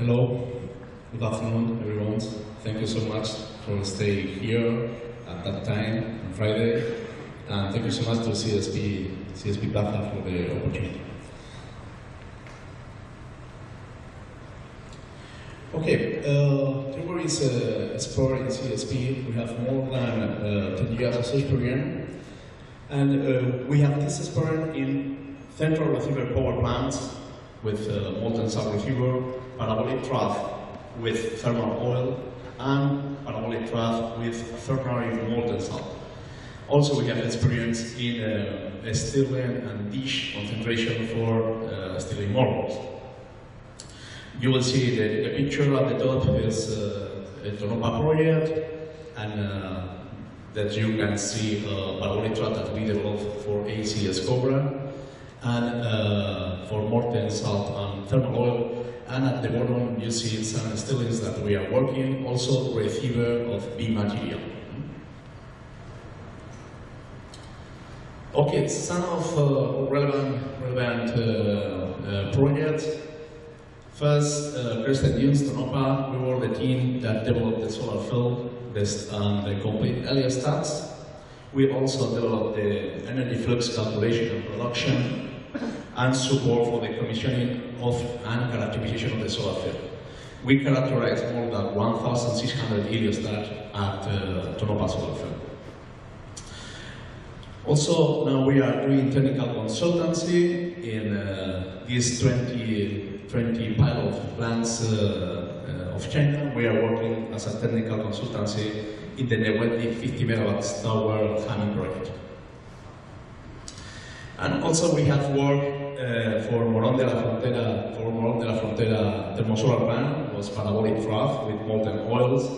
Hello, good afternoon everyone. Thank you so much for staying here at that time on Friday, and thank you so much to CSP Plaza for the opportunity. Okay, TEWER is exploring CSP. We have more than 10 years of experience, and we have this experience in central receiver power plants with molten salt receiver, parabolic trough with thermal oil, and parabolic trough with ternary molten salt. Also, we have experience in stirling and dish concentration for stirling molds. You will see the picture at the top is a Tonopah project, and that you can see parabolic trough that we developed for ACS Cobra, and for molten salt and thermal oil. And at the bottom, you see some stirlings that we are working, also receiver of B material. Okay, some of relevant projects. First, Crescent Dunes, Tonopah, we were the team that developed the solar field and the complete heliostats. We also developed the energy flux calculation and production, and support for the commissioning of and characterization of the solar field. We characterized more than 1,600 heliostats at Tonopah solar field. Also, now we are doing technical consultancy in these 20 pilot plants of China. We are working as a technical consultancy in the Newenti 50 megawatts tower Hamming project. And also we have worked for Morón de la Frontera thermosolar plant, was parabolic trough with molten oils,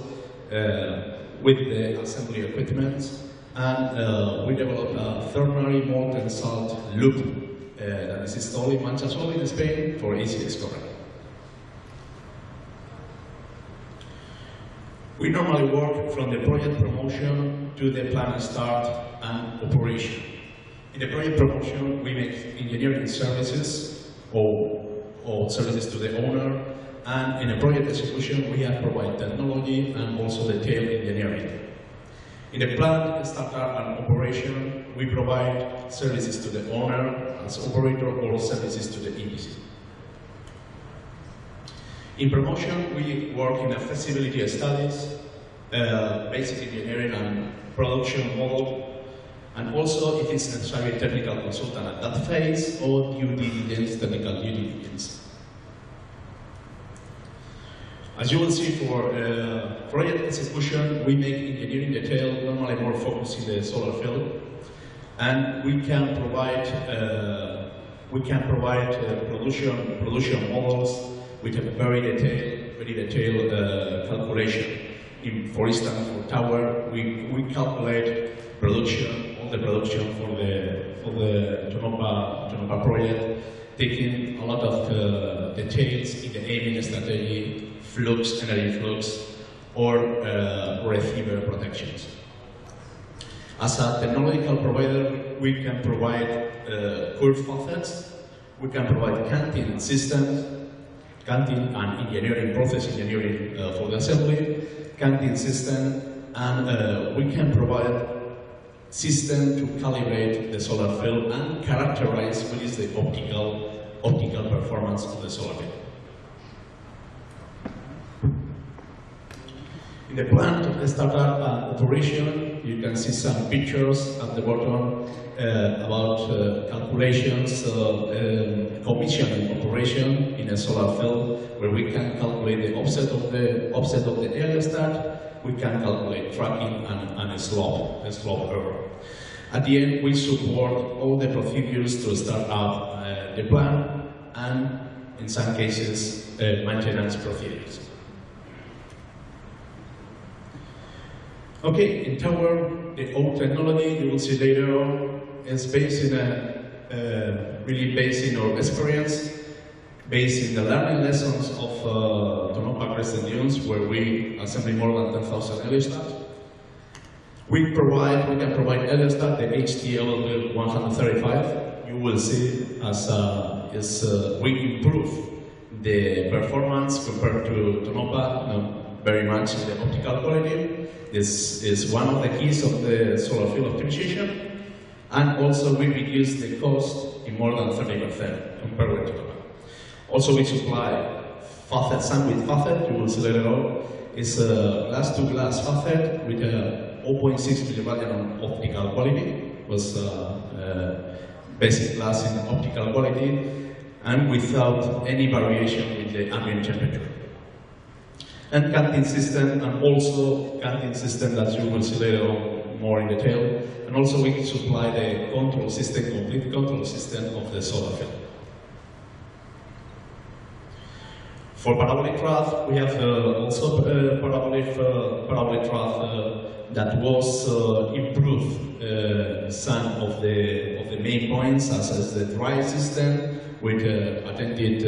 with the assembly equipment, and we developed a ternary molten salt loop that is installed in Manchasol in Spain for ACS Cobra. We normally work from the project promotion to the plant start and operation. In the project promotion, we make engineering services or services to the owner, and in the project execution, we have provided technology and also detailed engineering. In the plant startup and operation, we provide services to the owner as operator or services to the EPC. In promotion, we work in the feasibility studies, basic engineering and production model, and also, if it's necessary, technical consultant at that phase, or due diligence, technical due diligence. As you will see, for project execution, we make engineering detail, normally more focused in the solar field, and we can provide production models with a very detailed calculation. For instance, for tower, we calculate production, all the production for the Tonopah project, taking a lot of details in the aiming strategy, flux, energy flux, or receiver protections. As a technological provider, we can provide curved faucets, we can provide canting systems, canting and engineering, process engineering for the assembly, canting system, and we can provide system to calibrate the solar field and characterize what is the optical performance of the solar field. In the plant startup and operation, you can see some pictures at the bottom about calculations, commissioning operation in a solar field, where we can calculate the offset of the heliostat. We can calculate tracking and a slope error. At the end, we support all the procedures to start up the plant, and in some cases, maintenance procedures. Okay, in TEWER, the old technology you will see later on is based in really based in our experience, based in the learning lessons of Tonopah Crescent Dunes, where we assemble more than 10,000 heliostats. We can provide heliostat, the HT 135. You will see as we improve the performance compared to TONOPA, very much in the optical quality. This is one of the keys of the solar field optimization. And also we reduce the cost in more than 30% compared with TONOPA. Also we supply facet, sandwich facet, you will see later on. It's a glass-to-glass facet with a 0.6 milliradian optical quality. It was basic glass in optical quality and without any variation with the ambient temperature. And canting system, and also canting system that you will see later on more in detail. And also we supply the control system, complete control system of the solar field. For parabolic trough, we have also parabolic trough that was improved some of the main points, such as the dry system with attended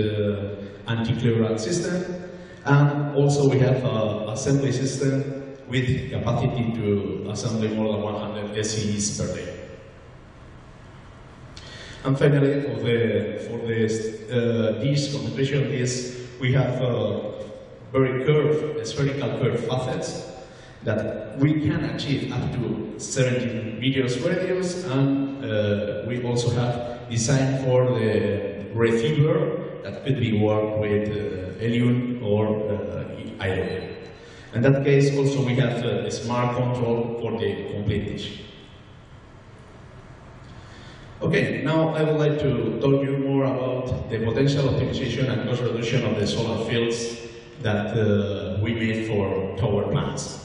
anti-clearance system, and also we have an assembly system with capacity to assemble more than 100 SEs per day. And finally, for the dish concentration dish, we have very curved, spherical curved facets that we can achieve up to 17 meters radius, and we also have designed for the receiver that could be worked with helium or hydrogen. In that case, also we have a smart control for the complete dish. Okay, now I would like to talk you more about the potential optimization and cost reduction of the solar fields that we made for TEWER plants.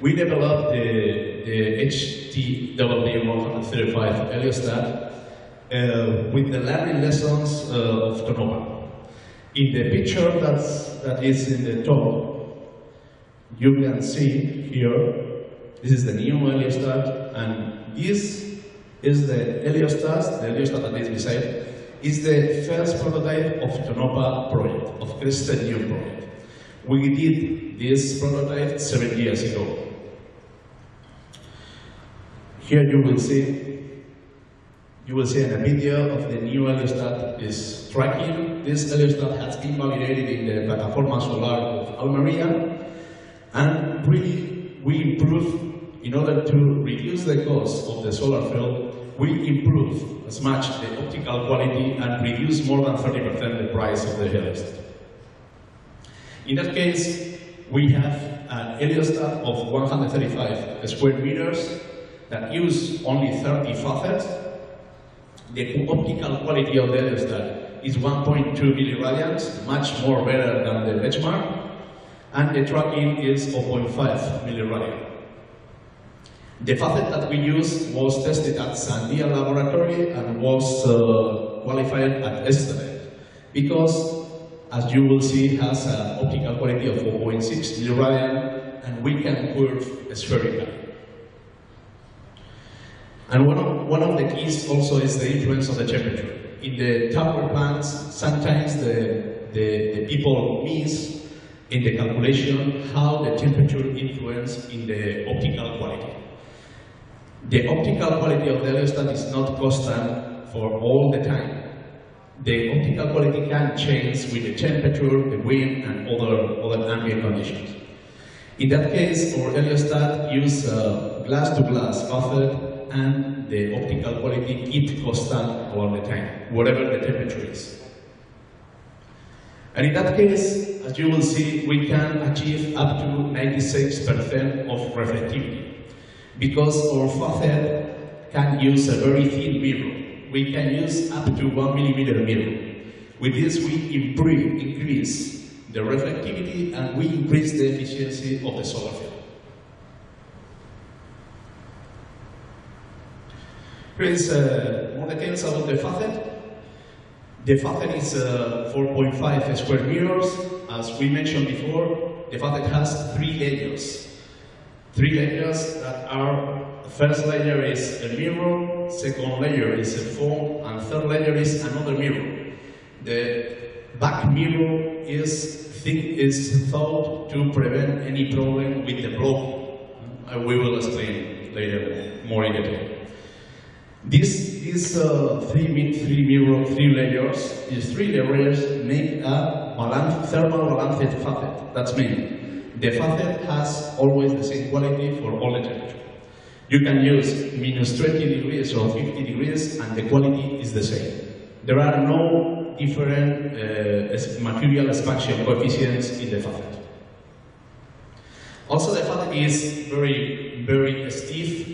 We developed the HTW135 heliostat with the learning lessons of TONOPA. In the picture that is in the top, you can see here, this is the new heliostat, and this is the heliostat that is beside, is the first prototype of TONOPA project, of Crested New project. We did this prototype 7 years ago. Here you will see in a video of the new heliostat is tracking. This heliostat has been validated in the Plataforma Solar of Almeria, and really we improve, in order to reduce the cost of the solar field, we improve as much the optical quality and reduce more than 30% the price of the heliostat. In that case, we have an heliostat of 135 square meters that use only 30 facets. The optical quality of the heliostat is 1.2 milliradians, much more better than the benchmark, and the tracking is 0.5 milliradian. The facet that we used was tested at Sandia laboratory and was qualified at Estelec, because, as you will see, it has an optical quality of 4.6 milliradian, and we can curve spherical. And one of the keys also is the influence of the temperature. In the TEWER plants, sometimes the people miss in the calculation how the temperature influences in the optical quality. The optical quality of the heliostat is not constant for all the time. The optical quality can change with the temperature, the wind, and other ambient conditions. In that case, our heliostat uses glass-to-glass facet, and the optical quality keeps constant all the time, whatever the temperature is. And in that case, as you will see, we can achieve up to 96% of reflectivity, because our facet can use a very thin mirror. We can use up to 1 millimeter mirror. With this, we increase the reflectivity and we increase the efficiency of the solar field. Here is more details about the facet. The facet is 4.5 square meters. As we mentioned before, the facet has 3 layers. 3 layers that are, first layer is a mirror, second layer is a foam, and third layer is another mirror. The back mirror is thought to prevent any problem with the blocking. We will explain later more in detail. This These three layers, make a thermal balanced facet. That means the facet has always the same quality for all the temperature. You can use -20 degrees or 50 degrees and the quality is the same. There are no different material expansion coefficients in the facet. Also, the facet is very stiff,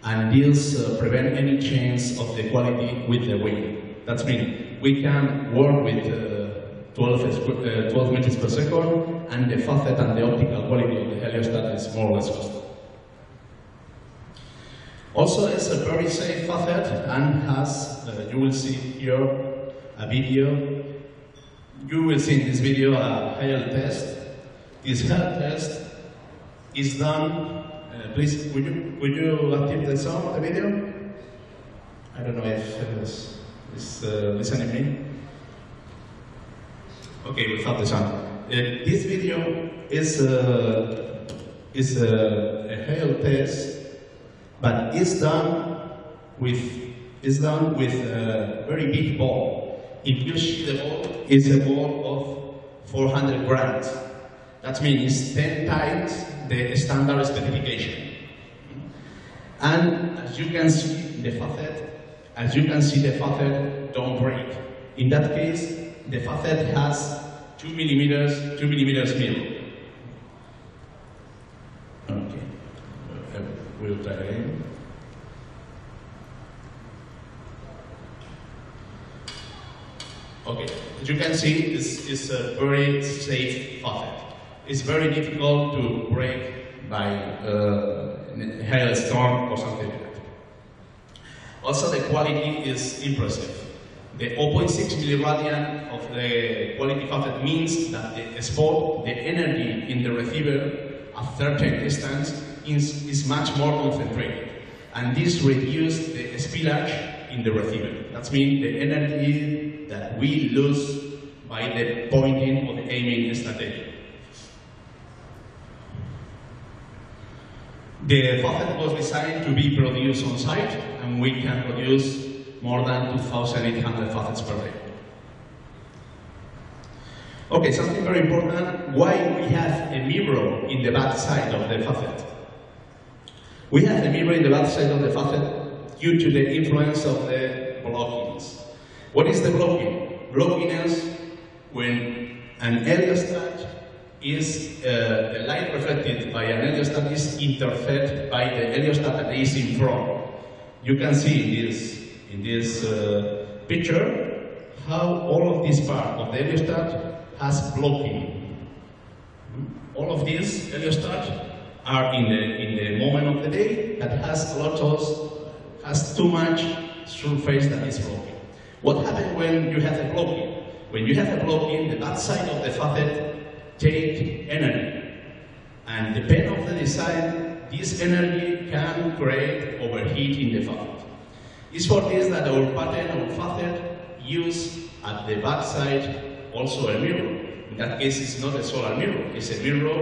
and this prevent any change of the quality with the wind. That means we can work with 12 meters per second, and the facet and the optical quality of the heliostat is more or less constant. Also, it's a very safe facet and has, you will see here a video. You will see in this video a health test. This health test is done. Please, would you activate the sound of the video? I don't know if it's listening to me. Okay, we have the sound. This video is a health test, but it's done with a very big ball. If you see the ball, it's a ball of 400 grams. That means 10 times the standard specification. And as you can see, the facet don't break. In that case, the facet has 2 millimeters middle. Okay, we'll try again. Okay, as you can see, this is a very safe facet. It's very difficult to break by hailstorm or something like that. Also, the quality is impressive. The 0.6 milliradian of the quality facet means that the energy in the receiver at certain distance is much more concentrated, and this reduces the spillage in the receiver. That means the energy that we lose by the pointing or the aiming strategy. The facet was designed to be produced on site, and we can produce more than 2,800 facets per day. Okay, something very important, why we have a mirror in the back side of the facet. We have a mirror in the back side of the facet due to the influence of the blockings. What is the blocking? Blocking is when an heliostat is the light reflected by an heliostat is interfered by the heliostat that is in front. You can see in this picture how all of this part of the heliostat has blocking. All of these heliostats are in the moment of the day that has too much surface that is blocking. What happens when you have a blocking? When you have a blocking, the back side of the facet take energy, and depending on the design, this energy can create overheat in the facet. It's for this that our pattern, our facet, use at the back side also a mirror. In that case, it's not a solar mirror, it's a mirror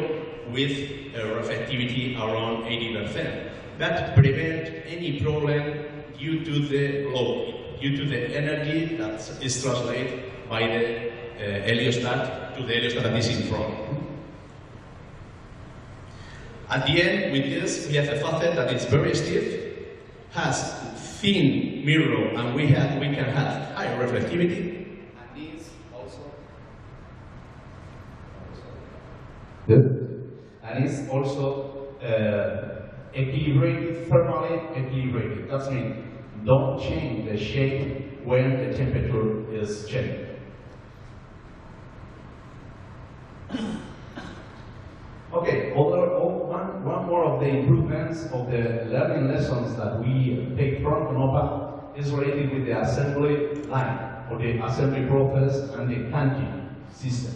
with a reflectivity around 80%. That prevents any problem due to the blocking, due to the energy that is translated by the heliostat to the heliostat that is in front. At the end, with this, we have a facet that is very stiff, has thin mirror, and we can have high reflectivity. And this also good. And it's also equilibrated, thermally equilibrated. That means don't change the shape when the temperature is changing. Okay, one more of the improvements of the learning lessons that we take from CONOPA is related with the assembly line, or the assembly process and the canting system.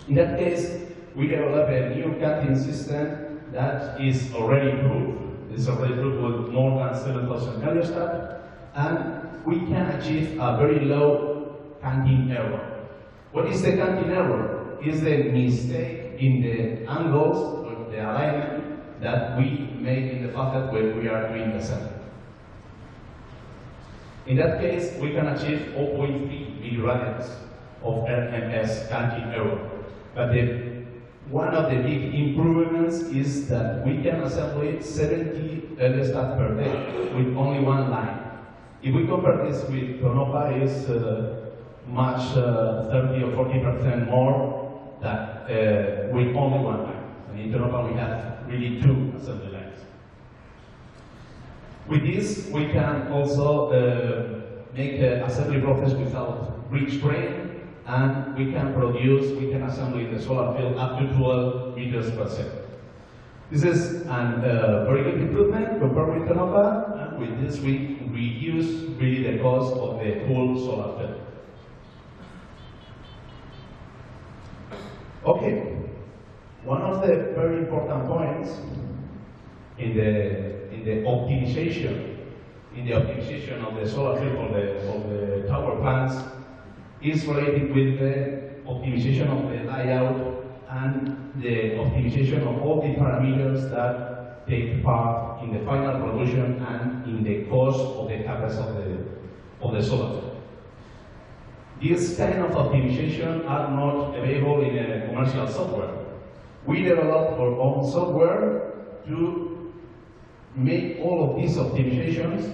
In that case, we develop a new canting system that is already proved. It's already proved with more than 7,000 heliostat, and we can achieve a very low canting error. What is the canting error? Is the mistake in the angles or the alignment that we make in the facet when we are doing the assembly. In that case, we can achieve 0.3 milliradians of RMS canting error. But one of the big improvements is that we can assemble 70 heliostats per day with only one line. If we compare this with Tonopah, it's much 30 or 40% more than with only one line. And in Tonopah, we have really 2 assembly lines. With this, we can also make an assembly process without rich grain, and we can assemble the solar field up to 12 meters per second. This is a very good improvement compared with Tonopah, and with this we reduce really the cost of the whole solar field. Okay, one of the very important points in the optimization of the solar field of the tower plants is related with the optimization of the layout and the optimization of all the parameters that take part in the final production and in the cost of the CapEx of the solar field. These kind of optimization are not available in a commercial software. We developed our own software to make all of these optimizations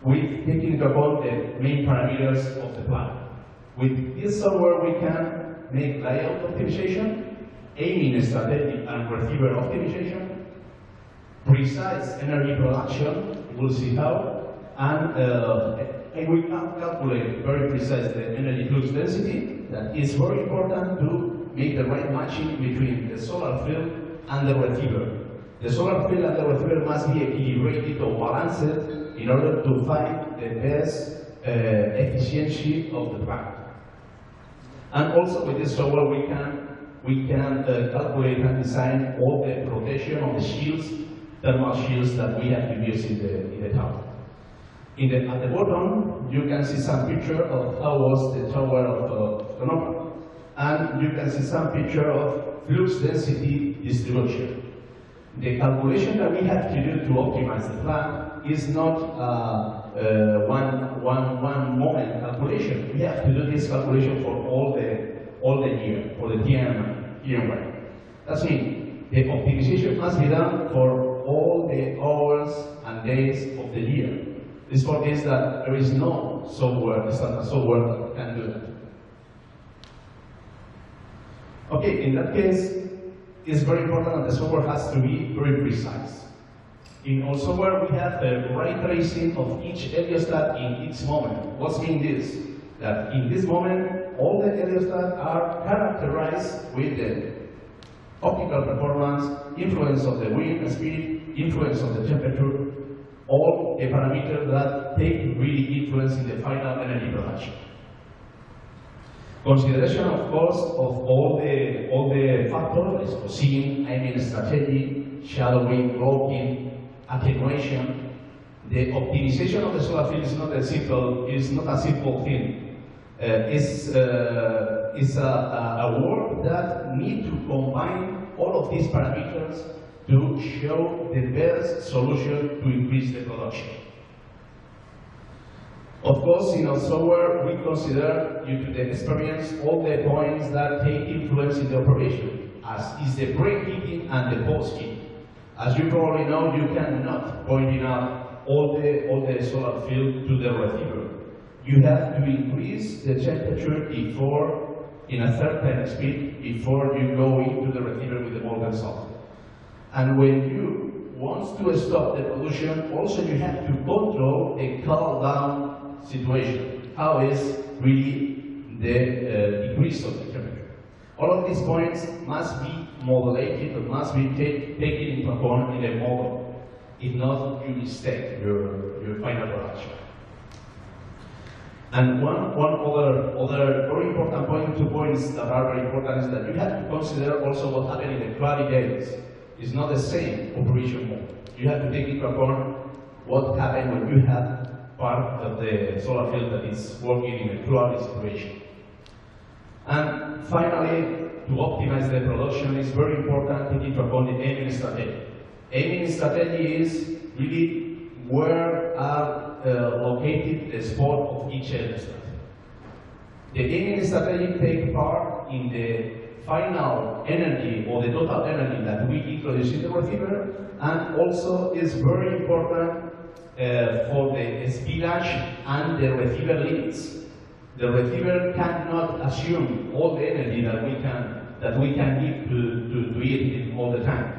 with taking into account the main parameters of the plant. With this software, we can make layout optimization, aiming strategy and receiver optimization, precise energy production, we'll see how, and we can calculate very precise the energy flux density. That is very important to make the right matching between the solar field and the receiver. The solar field and the receiver must be equilibrated or balanced in order to find the best efficiency of the plant. And also with this software we can calculate and design all the protection of the shields, thermal shields that we have to use in the tower. At the bottom you can see some picture of how was the tower of Tonopah, and you can see some picture of flux density distribution. The calculation that we have to do to optimize the plant is not one moment calculation. We have to do this calculation for all the year, for the TMY. That means the optimization must be done for all the hours and days of the year. It's for this that there is no software, standard software that can do that. Okay, in that case, it's very important that the software has to be very precise. In our software, we have a ray tracing of each heliostat in each moment. What's mean this? That in this moment, all the heliostats are characterized with the optical performance, influence of the wind speed, influence of the temperature, all the parameters that take really influence in the final energy production. Consideration, of course, of all the factors, positioning, aiming strategy, shadowing, blocking, attenuation. The optimization of the solar field is not a simple thing. It's a work that needs to combine all of these parameters to show the best solution to increase the production. Of course, in our software, we consider, due to the experience, all the points that take influence in the operation, as is the preheating and the post-heat. As you probably know, you cannot point out all the solar field to the receiver. You have to increase the temperature before, in a certain speed, before you go into the receiver with the molten salt. And when you want to stop the production, also you have to control a cool down situation. How is really the decrease of the temperature? All of these points must be modulated, or must be taken into account in a model. If not, you mistake your final production. And one other very important point, 2 points that are very important, is that you have to consider also what happened in the cloudy days. It's not the same operation mode. You have to take into account what happened when you have part of the solar field that is working in a cloudy situation. And finally, to optimize the production, it's very important to take into account the aiming strategy. Aiming strategy is really where are located the spot of each heliostat. The gaming strategy takes part in the final energy or the total energy that we introduce in the receiver, and also is very important for the spillage and the receiver limits. The receiver cannot assume all the energy that we can give to it all the time.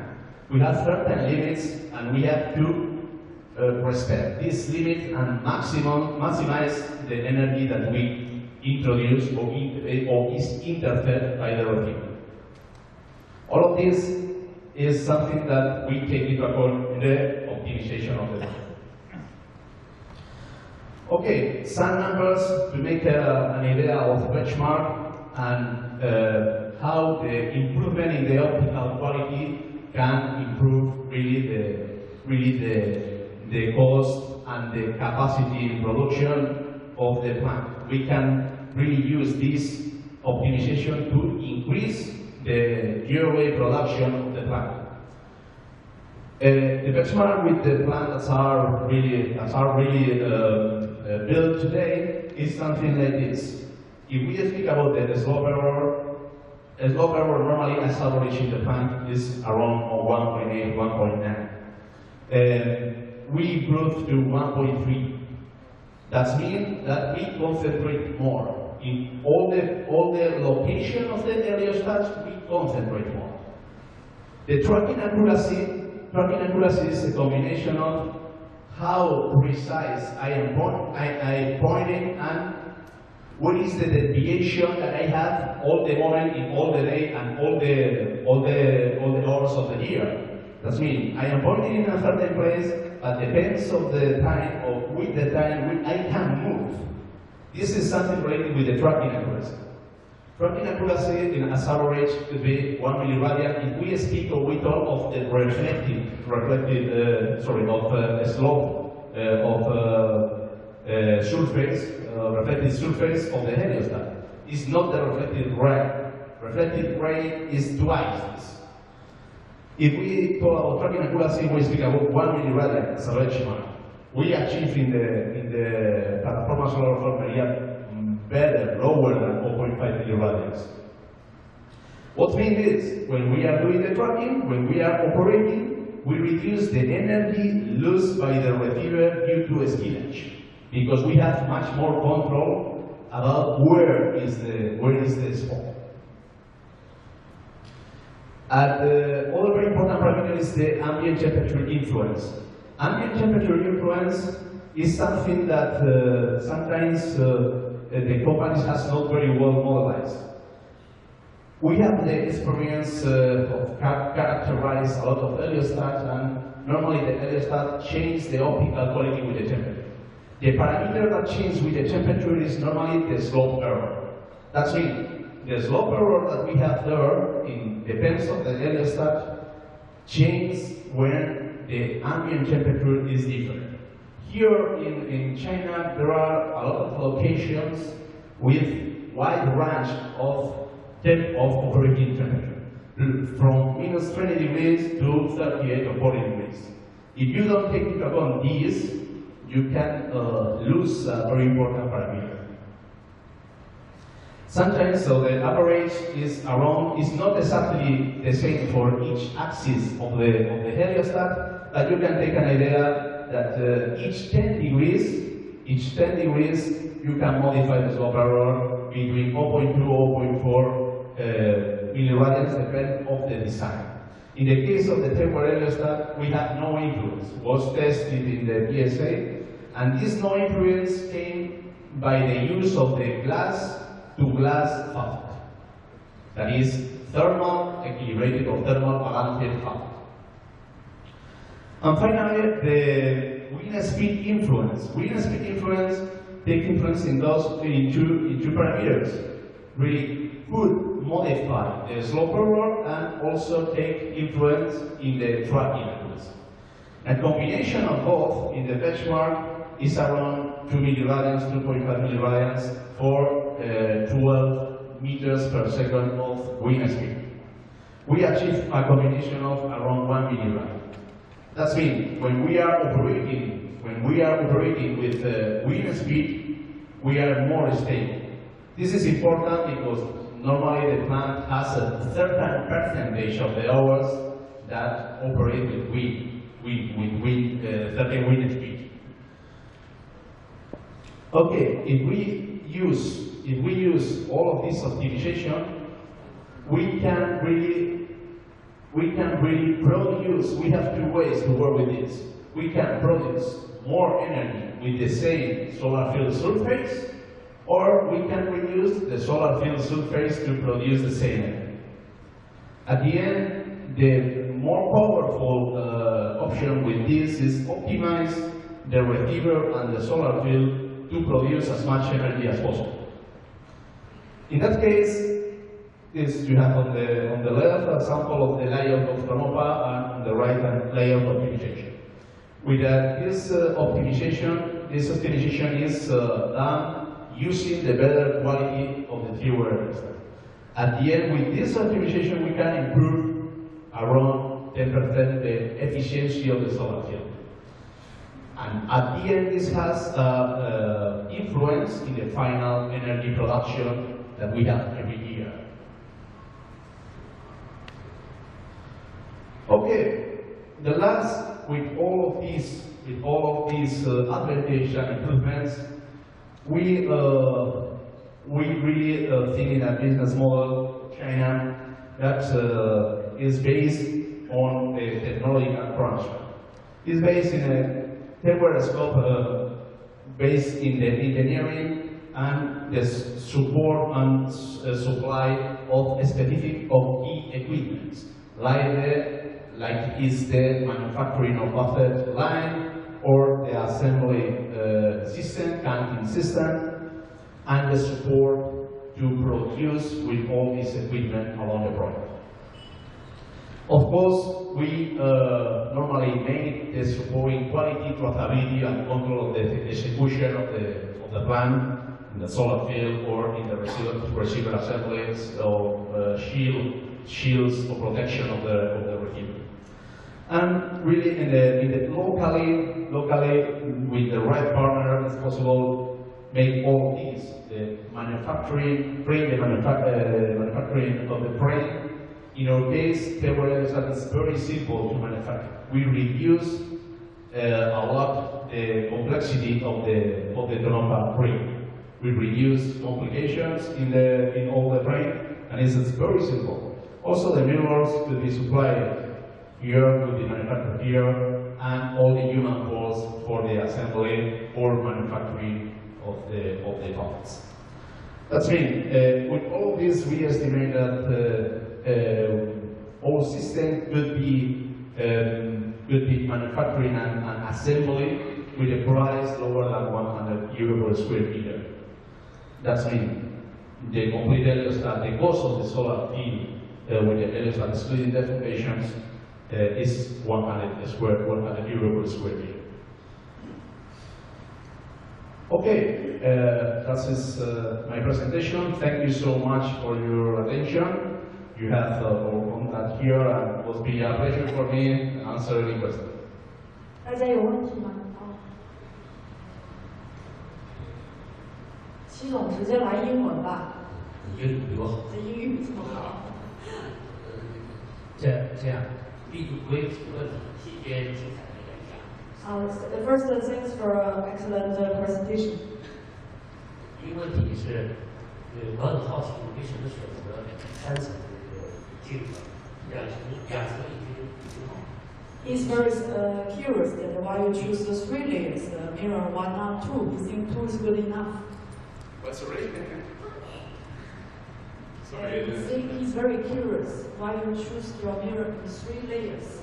We have certain limits, and we have to respect these limits and maximize the energy that we introduce or is interfered by the receiver. All of this is something that we take into account in the optimization of the time. Okay, some numbers to make an idea of the benchmark and how the improvement in the optical quality can improve really the cost and the capacity in production of the plant. We can really use this optimization to increase the yearly production of the plant. The benchmark with the plants that are really built today is something like this. If we speak about the slope error normally as average in the plant is around 1.8, 1.9. We improved to 1.3. That means that we concentrate more. In all the location of the heliostats, we concentrate more. The tracking accuracy is a combination of how precise I am pointing and what is the deviation that I have all the moment in all the day and all the hours of the year. That means I am pointing in a certain place, but depends of the time or with the time I can move. This is something related with the tracking accuracy. Tracking accuracy in as average could be 1 milliradian if we speak or we talk of the slope of reflected surface of the heliostat. It's not the reflected ray. Reflected ray is twice this. If we talk about tracking accuracy, we speak about 1 milliradian as a benchmark. We achieve in the plataforma solar form better, lower than 0.5 milliradians. What means is, when we are doing the tracking, when we are operating, we reduce the energy lost by the receiver due to spillage, because we have much more control about where is the spot. And the other very important parameter is the ambient temperature influence. Ambient temperature influence is something that sometimes the companies has not very well modelized. We have the experience of characterize a lot of heliostats, and normally the heliostat changes the optical quality with the temperature. The parameter that changes with the temperature is normally the slope error. That means the slope error that we have there depends on the heliostat changes when the ambient temperature is different. Here in China, there are a lot of locations with wide range of operating temperature, from minus 20 degrees to 38 or 40 degrees. If you don't take into account these, you can lose a very important parameter. Sometimes, so the average is not exactly the same for each axis of the heliostat, but you can take an idea that each 10 degrees, you can modify the slope error between 0.2 or 0.4 milliradians, depending on the design. In the case of the TEWER heliostat, we have no influence. It was tested in the PSA, and this no influence came by the use of the glass-to-glass fabric. That is thermal equilibrated or thermal balanced fabric. And finally, the wind speed influence. Wind speed influence takes influence in two parameters. Really could modify the slope error and also take influence in the tracking accuracy. A combination of both in the benchmark is around 2 milliradians, 2.5 milliradians for 12 meters per second of wind speed. We achieve a combination of around 1 milliradian. That means when we are operating when we are operating with wind speed, we are more stable. This is important because normally the plant has a certain percentage of the hours that operate with certain wind speed. Okay, if we use all of this optimization, we can really produce. We have two ways to work with this. We can produce more energy with the same solar field surface, or we can reduce the solar field surface to produce the same energy. At the end, the more powerful option with this is optimize the receiver and the solar field to produce as much energy as possible. In that case, this you have on the left a sample of the layout of Promopa, and on the right a layout optimization. With this optimization is done using the better quality of the TEWER. At the end, with this optimization, we can improve around 10% the efficiency of the solar field. And at the end, this has influence in the final energy production that we have every year. Okay, the last, with all of these advantages and improvements, we really think in a business model, China, that is based on the technological transfer. It's based in a TEWER scope, based in the engineering and the support and supply of specific key equipment, like is the manufacturing of buffet line or the assembly system, counting system, and the support to produce with all this equipment along the project. Of course, we normally make the supporting quality, traceability, and control of the execution of the plant in the solar field or in the receiver assemblies or shields for protection of the receiver. And really, in the locally with the right partner, it's possible make all of these, the manufacturing of the frame. In our case, TEWER is very simple to manufacture. We reduce a lot the complexity of the Tonopah frame. We reduce complications in all the frame, and it's very simple. Also, the mirrors could be supplied here, could be manufactured here, and all the human force for the assembly or manufacturing of the parts. That's mean, with all this, we estimate that our system could be manufacturing and assembly with a price lower than 100 euro per square meter. That's mean the complete heliostat, the cost of the solar field with the heliostat excluding the foundations is 100 euro per square meter. Okay, that is my presentation. Thank you so much for your attention. You have our contact here, and it will be a pleasure for me to answer any questions. 大家有问题吗？齐总直接来英文吧。英语比我好。这英语这么好。这样，第一个问题，谢谢精彩的演讲。First, thanks for excellent presentation. 第一个问题是，我很好奇，你为什么选择3层这个镜头，2层已经好。He's very curious that why you choose the 3 layers mirror, why not 2? He thinks 2 is good enough. What's the rate? He's very curious why you choose your mirror in 3 layers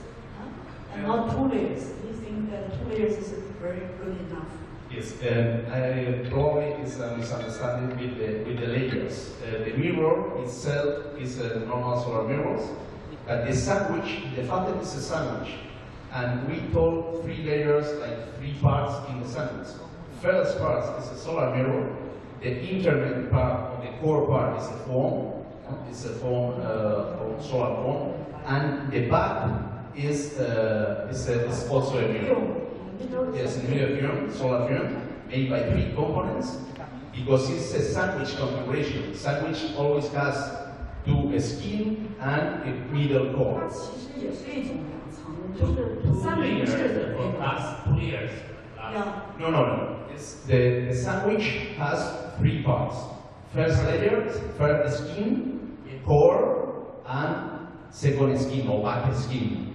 and not 2 layers. He thinks that 2 layers is very good enough. Yes, I probably is a misunderstanding with the layers. The mirror itself is a normal solar mirrors, but the sandwich, the facet is a sandwich, and we told 3 layers, like 3 parts in the sandwich. First part is a solar mirror. The intermediate part, or the core part, is a foam. It's a foam, solar foam, and the back is also a mirror. Yes, nuclear film, solar film, made by 3 components, because it's a sandwich configuration. Sandwich always has 2 skin and a middle core. 其实也是一种两层，就是三明治的那个。Yeah. No. The sandwich has 3 parts. First layer, first skin, core, and second skin or back skin.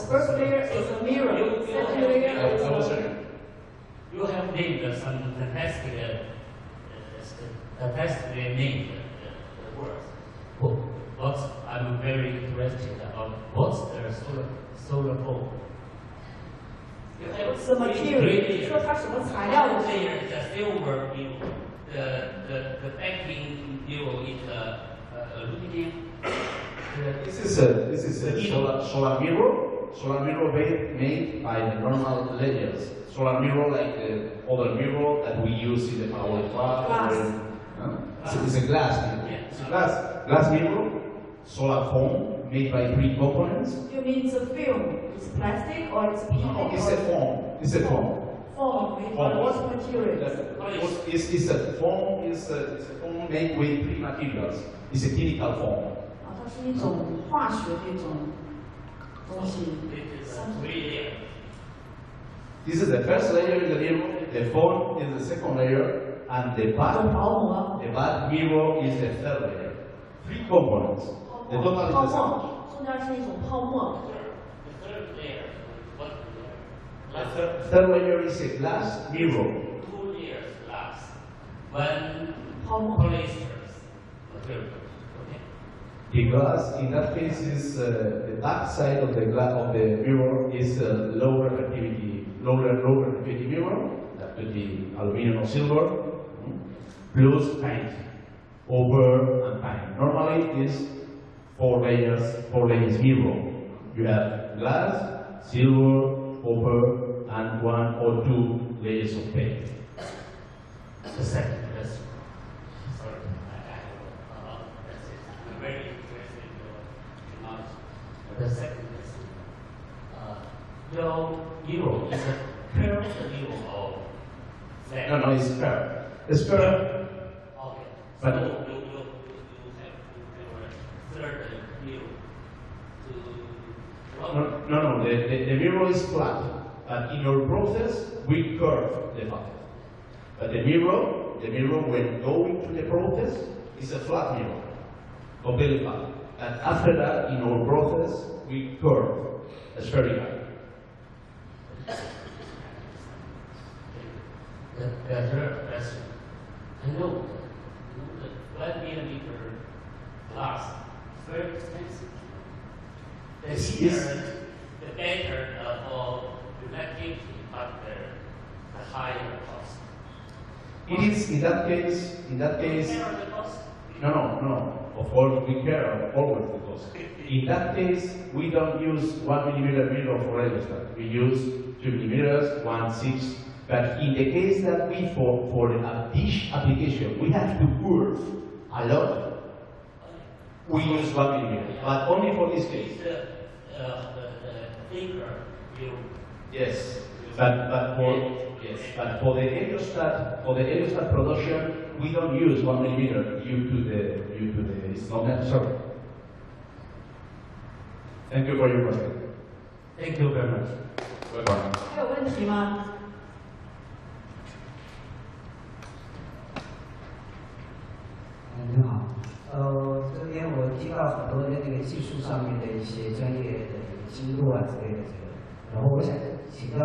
First layer is a mirror. Second layer is a... You have made some fantastically made words. But I'm very interested about what's the solar foam. The material. 说它什么材料的？ The silver view, the backing view is aluminum. This is a solar mirror. Solar mirror made by the normal layers. Solar mirror like the other mirror that we use in the power plant. It's a glass mirror. Yeah. It's a glass mirror, solar foam made by 3 components. You mean it's a film? It's plastic or it's PE? No, it's a foam. It's a foam. Foam made by what material? It's a foam. It's a foam made with 3 materials. It's a chemical foam. 啊，它是一种化学的一种东西。 This is the first layer in the mirror, the foam is the second layer, and the back mirror is the third layer. 3 components. The total is the same. 中间是一种泡沫。 The third layer is a glass mirror. 2 layers glass. 1 泡沫。 polyester material. Okay. The glass, in that case, is the back side of the mirror is a low reflectivity mirror. That could be aluminum or silver, plus paint, over and paint. Normally, it's 4 layers mirror. You have glass, silver, copper, and 1 or 2 layers of paint. The second question. Sorry, that's it. I'm very interested in knowledge. The second question. Your mirror is a curved mirror or flat? No, it's curved. It's curved. Okay. But so you have your third mirror to no. The mirror is flat. And in our process, we curve the fact. But the mirror, when going to the process, is a flat mirror, completely flat. And after that, in our process, we curve a spherical. The third question. I know the 1 millimeter glass is very expensive. The cheaper, the better for reflectivity, but the higher cost. It is in that case. Care the cost? No. Of course, we care always the cost. In that case, we don't use 1 millimeter mirror for radiostat. We use 2 millimeters, 1/6. But in the case that for a dish application, we have to curve a lot. We use 1 millimeter, but only for this case. The thicker you. Yes, but for the heliostat production, we don't use 1 millimeter due to the it's not necessary. Thank you for your question. Thank you very much. Welcome. 还有问题吗？你好，这边我听到很多的那个技术上面的一些专业的经络啊之类的这个，然后我想请教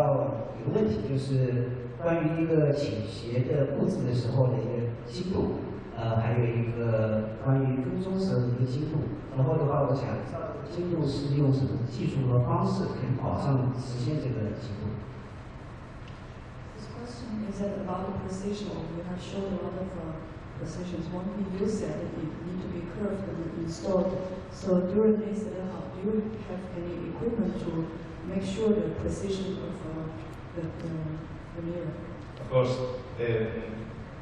一个问题，就是关于一个倾斜的布置的时候的一个精度，还有一个关于跟踪时候的一个精度，然后的话，我想知道精度是用什么技术和方式可以保障实现这个精度。 This question is about the precision. We have shown a lot of precisions. One thing you said it need to be curved and installed. So during this, do you have any equipment to make sure the precision of the mirror? Of course,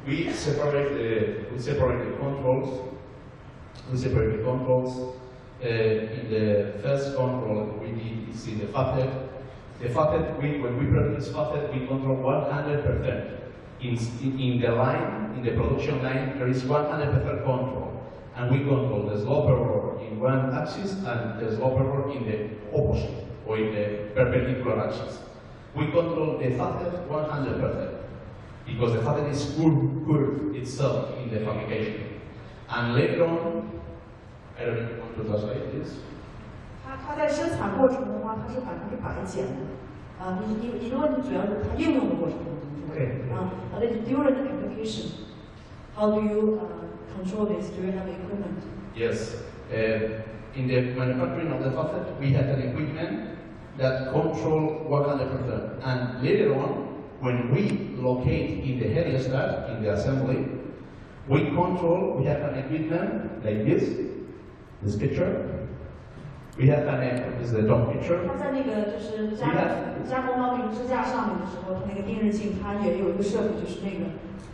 we separate the controls. We separate the controls. In the first control we did is in the facet. The facet, when we produce facet, we control 100%. In the line, in the production line, there is 100% control. And we control the slope error in one axis and the slope error in the opposite, or in the perpendicular axis. We control the facet 100%, because the facet is curved itself in the fabrication. And later on, I don't know if you want to translate this. 它在生产过程的话，它是100%减的。你的问题主要是它应用的过程中，对。during the application, how do you control this? Do you have equipment? Yes. In the manufacturing of the facet, we have an equipment that control 100%. And later on, when we locate in the heliostat, in the assembly, we have an equipment like this picture. We have this is the top picture. 它在那个就是加工到那个支架上面的时候，它那个定日镜它也有一个设备，就是那个。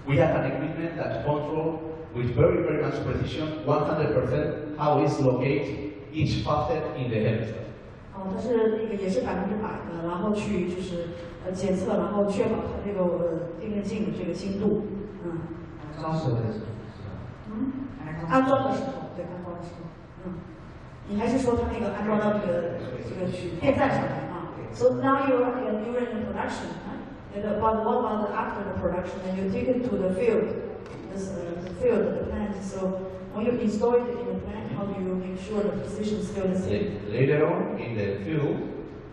We have an equipment that control with very much precision, 100% how is locate each facet in the heliostat. 它是那个也是100%的，然后去就是检测，然后确保它这个定日镜的这个精度。安装时候的时候。安装的时候，对，安装的时候。你还是说它那个安装到这个电站上面啊 ？So now you're in production. But what about after the production? And you take it to the field, the plant. So when you install it in the plant, how do you make sure the precision is still the same? Later on in the field,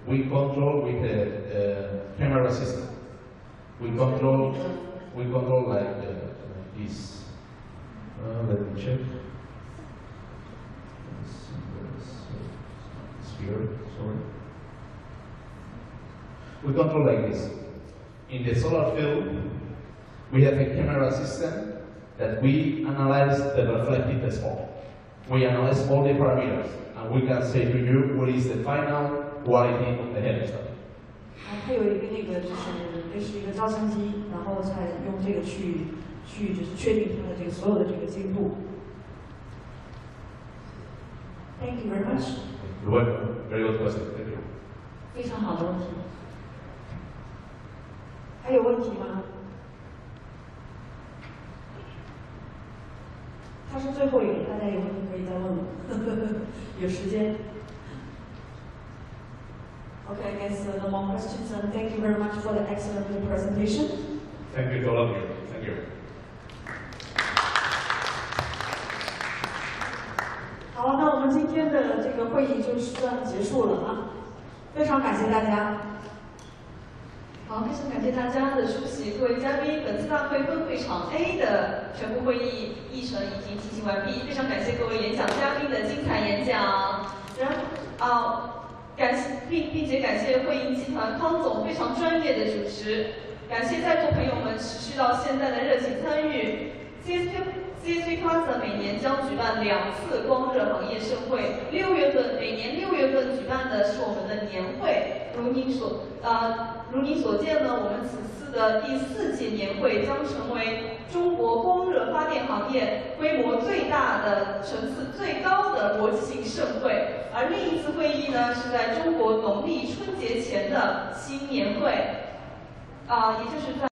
we control with the camera system. We control like this. Let me check. Sorry. We control like this. In the solar field, we have a camera system that we analyze the reflective spot. We analyze all the parameters, and we can say to you what is the final quality of the heliostat. 它有一个那个就是一个照相机，然后才用这个去就是确定它的这个所有的这个精度。Thank you very much. You're welcome. Very good question. Thank you. 非常好的问题。还有问题吗？他是最后一个，大家有问题可以再问我，有时间。Okay, I guess no more questions, and thank you very much for the excellent presentation. Thank you to all of you. Thank you. 好，那我们今天的这个会议就算结束了啊，非常感谢大家。好，非常感谢大家的出席，各位嘉宾，本次大会分会场 A 的全部会议议程已经进行完毕，非常感谢各位演讲嘉宾的精彩演讲，并且感谢汇盈集团康总非常专业的主持，感谢在座朋友们持续到现在的热情参与。CSP Plaza 每年将举办2次光热行业盛会，每年6月份举办的是我们的年会。如您所见呢，我们此次的第4届年会将成为中国光热发电行业规模最大的、层次最高的国际性盛会。而另一次会议呢，是在中国农历春节前的新年会，也就是在